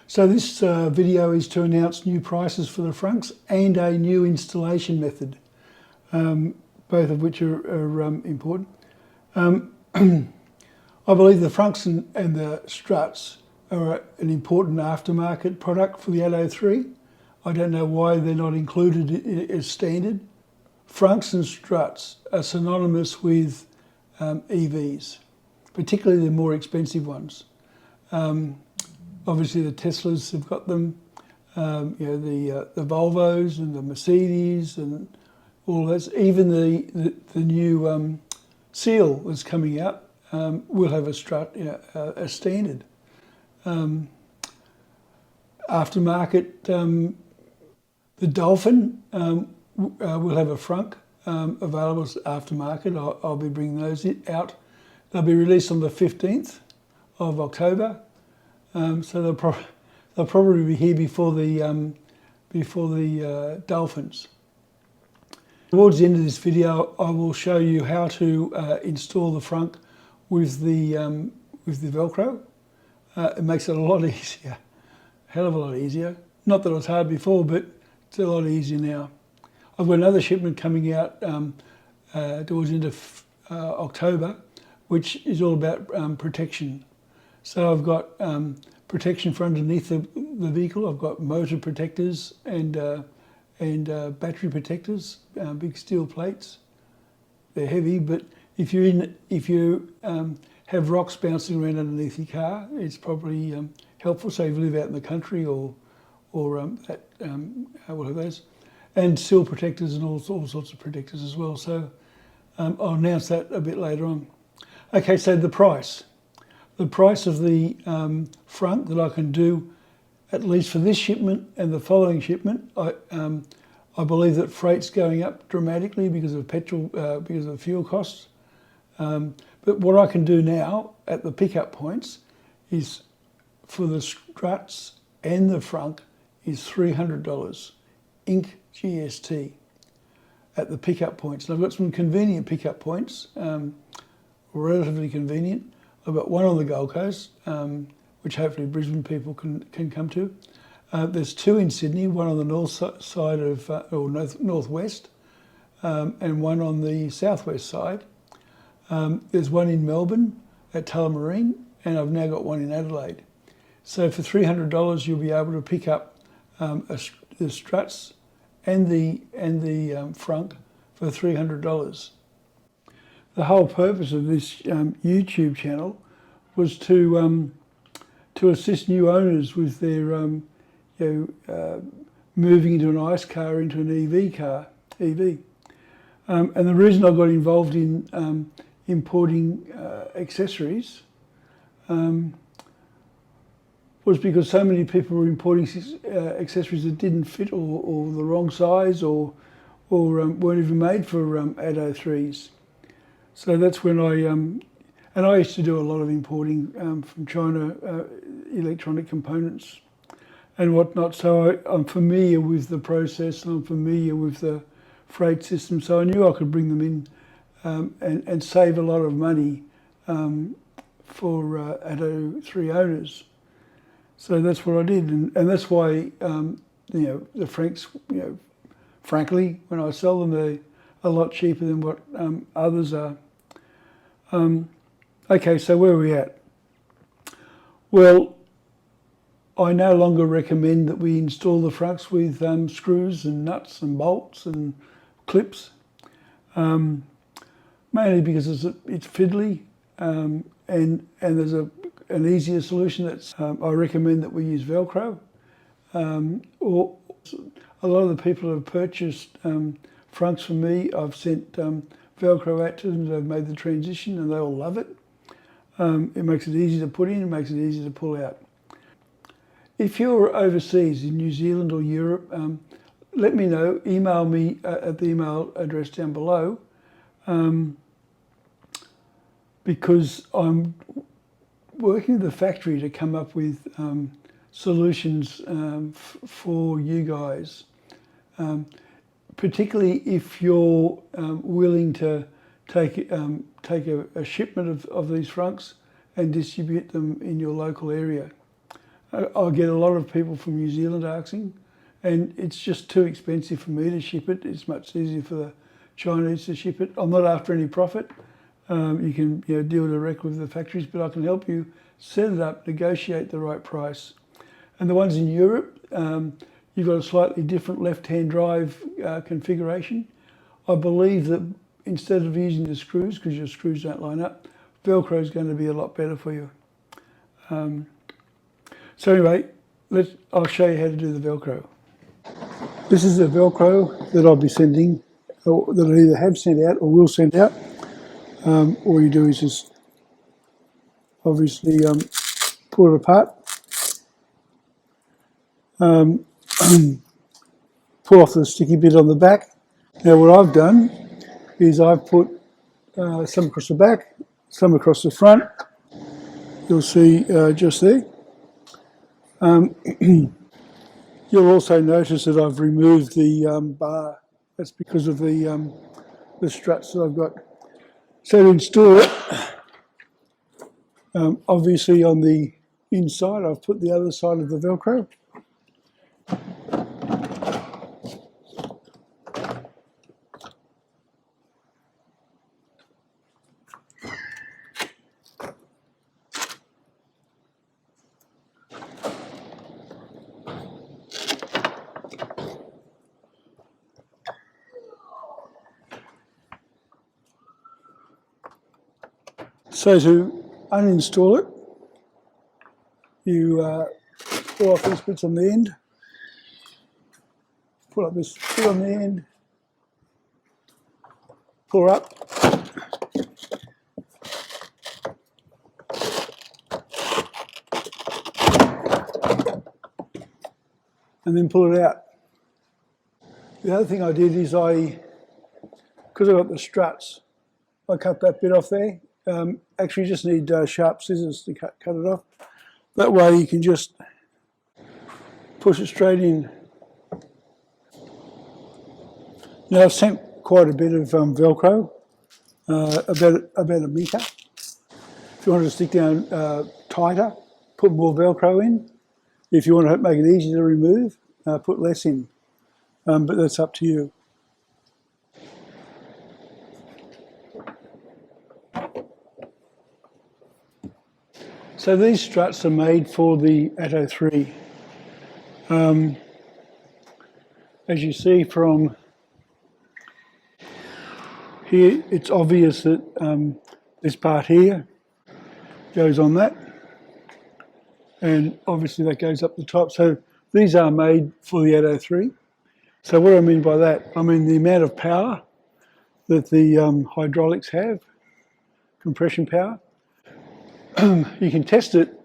So this video is to announce new prices for the Frunks and a new installation method, both of which are important. I believe the Frunks and the Struts are an important aftermarket product for the ATTO 3. I don't know why they're not included as standard. Frunks and Struts are synonymous with EVs, particularly the more expensive ones. Obviously the Teslas have got them, the Volvos and the Mercedes and all that. Even the new Seal that's coming out will have a Strut as standard. Aftermarket, the Dolphin will have a Frunk available as aftermarket. I'll be bringing those out. They'll be released on the 15th of October. So they'll probably be here before the Dolphins. Towards the end of this video, I will show you how to install the Frunk with the Velcro. It makes it a lot easier, a hell of a lot easier. Not that it was hard before, but it's a lot easier now. I've got another shipment coming out towards the end of October, which is all about protection. So I've got protection for underneath the vehicle. I've got motor protectors and battery protectors, big steel plates. They're heavy, but if you have rocks bouncing around underneath your car, it's probably helpful. So if you live out in the country or we'll have those. And sill protectors and all sorts of protectors as well. So I'll announce that a bit later on. Okay, so the price. The price of the Frunk that I can do, at least for this shipment and the following shipment, I believe that freight's going up dramatically because of petrol, because of fuel costs. But what I can do now at the pickup points is, for the Struts and the Frunk, is $300, Inc. GST, at the pickup points. And I've got some convenient pickup points, relatively convenient. I've got one on the Gold Coast, which hopefully Brisbane people can come to. There's two in Sydney, one on the north side of, or northwest, and one on the southwest side. There's one in Melbourne at Tullamarine, and I've now got one in Adelaide. So for $300, you'll be able to pick up the Struts and the Frunk for $300. The whole purpose of this YouTube channel was to assist new owners with their moving into an ICE car into an EV. And the reason I got involved in importing accessories was because so many people were importing accessories that didn't fit or the wrong size or weren't even made for ATTO 3s. So that's when and I used to do a lot of importing from China, electronic components and whatnot. So I'm familiar with the process and I'm familiar with the freight system. So I knew I could bring them in and save a lot of money for ATTO 3 owners. So that's what I did, and that's why the Franks, frankly, when I sell them, they're a lot cheaper than what others are. Okay, so where are we at? Well, I no longer recommend that we install the Frunks with screws and nuts and bolts and clips, mainly because it's fiddly, and there's an easier solution. That's I recommend that we use Velcro. Or a lot of the people who have purchased Frunks from me, I've sent Velcro out to them. They've made the transition and they all love it. It makes it easy to put in, it makes it easy to pull out. If you're overseas in New Zealand or Europe, let me know. Email me at the email address down below, because I'm working with the factory to come up with solutions for you guys, particularly if you're willing to take a shipment of these Frunks and distribute them in your local area. I get a lot of people from New Zealand asking, and it's just too expensive for me to ship it. It's much easier for the Chinese to ship it. I'm not after any profit. You can deal direct with the factories, but I can help you set it up, negotiate the right price. And the ones in Europe, you've got a slightly different left-hand drive configuration. I believe that instead of using the screws, because your screws don't line up, Velcro is going to be a lot better for you. So anyway, I'll show you how to do the Velcro. This is the Velcro that I'll be sending, or that I either have sent out or will send out. All you do is just obviously pull it apart, pull off the sticky bit on the back. Now what I've done is I've put some across the back, some across the front. You'll see just there. You'll also notice that I've removed the bar. That's because of the struts that I've got. So to install it, obviously on the inside, I've put the other side of the Velcro. So to uninstall it, you pull off these bits on the end, pull up this bit on the end, pull up, and then pull it out. The other thing I did is because I got the struts, I cut that bit off there. Actually, you just need sharp scissors to cut it off. That way you can just push it straight in. Now I've sent quite a bit of Velcro, about a metre. If you want to stick down tighter, put more Velcro in. If you want to make it easy to remove, put less in. But that's up to you. So these struts are made for the ATTO 3. As you see from here, it's obvious that this part here goes on that, and obviously that goes up the top. So these are made for the ATTO 3. So what do I mean by that? I mean the amount of power that the hydraulics have, compression power. You can test it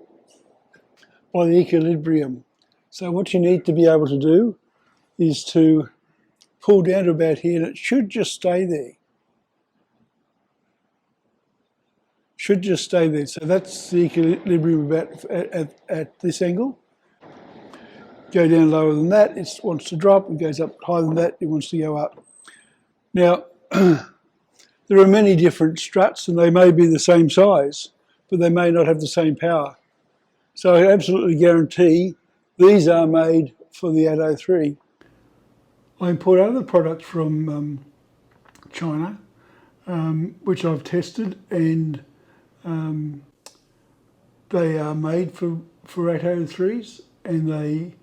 by the equilibrium. So what you need to be able to do is to pull down to about here, and it should just stay there. Should just stay there. So that's the equilibrium about at this angle. Go down lower than that, it wants to drop. It goes up higher than that, it wants to go up. Now, there are many different struts, and they may be the same size, but they may not have the same power. So I absolutely guarantee these are made for the ATTO 3. I import other products from China, which I've tested, and they are made for ATTO 3s, and they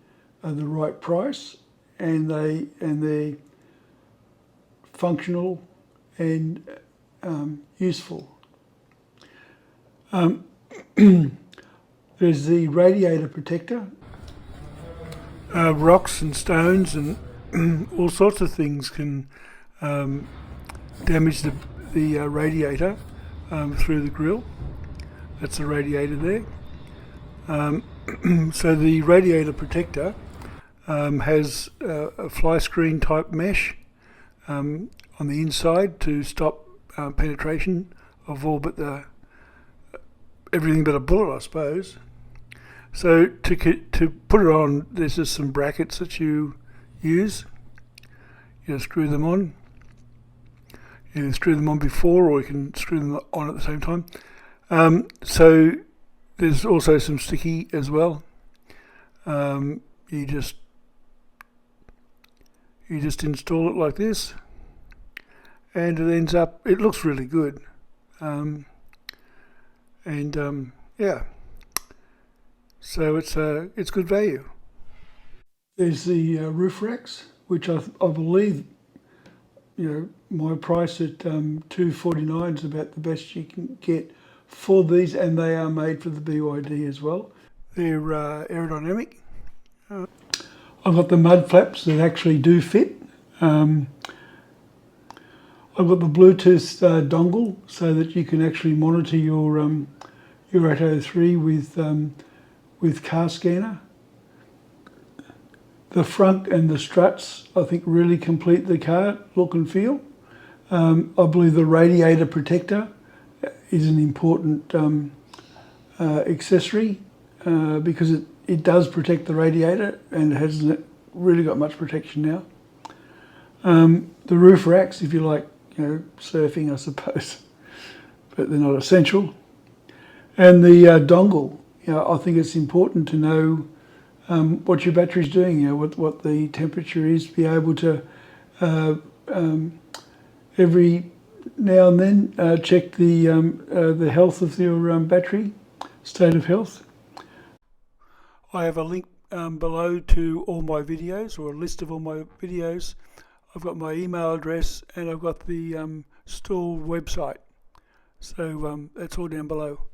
are the right price, and they're functional and useful. There's the radiator protector. Rocks and stones and all sorts of things can damage the radiator through the grill. That's the radiator there. So the radiator protector has a fly screen type mesh on the inside to stop penetration of all but everything but a bullet, I suppose. So to put it on, there's just some brackets that you use. You screw them on. You can screw them on before, or you can screw them on at the same time. So there's also some sticky as well. You just install it like this, and it ends up. It looks really good, yeah. So it's good value. There's the roof racks, which I believe, my price at $249 is about the best you can get for these, and they are made for the BYD as well. They're aerodynamic. I've got the mud flaps that actually do fit. I've got the Bluetooth dongle so that you can actually monitor your ATTO 3 with car scanner. The Frunk and the Struts, I think, really complete the car look and feel. I believe the radiator protector is an important accessory because it does protect the radiator, and it hasn't really got much protection now. The roof racks, if you like, surfing, I suppose, but they're not essential. And the dongle, I think it's important to know what your battery's doing, what the temperature is, be able to every now and then check the health of your battery, state of health. I have a link below to all my videos, or a list of all my videos. I've got my email address, and I've got the store website. So that's all down below.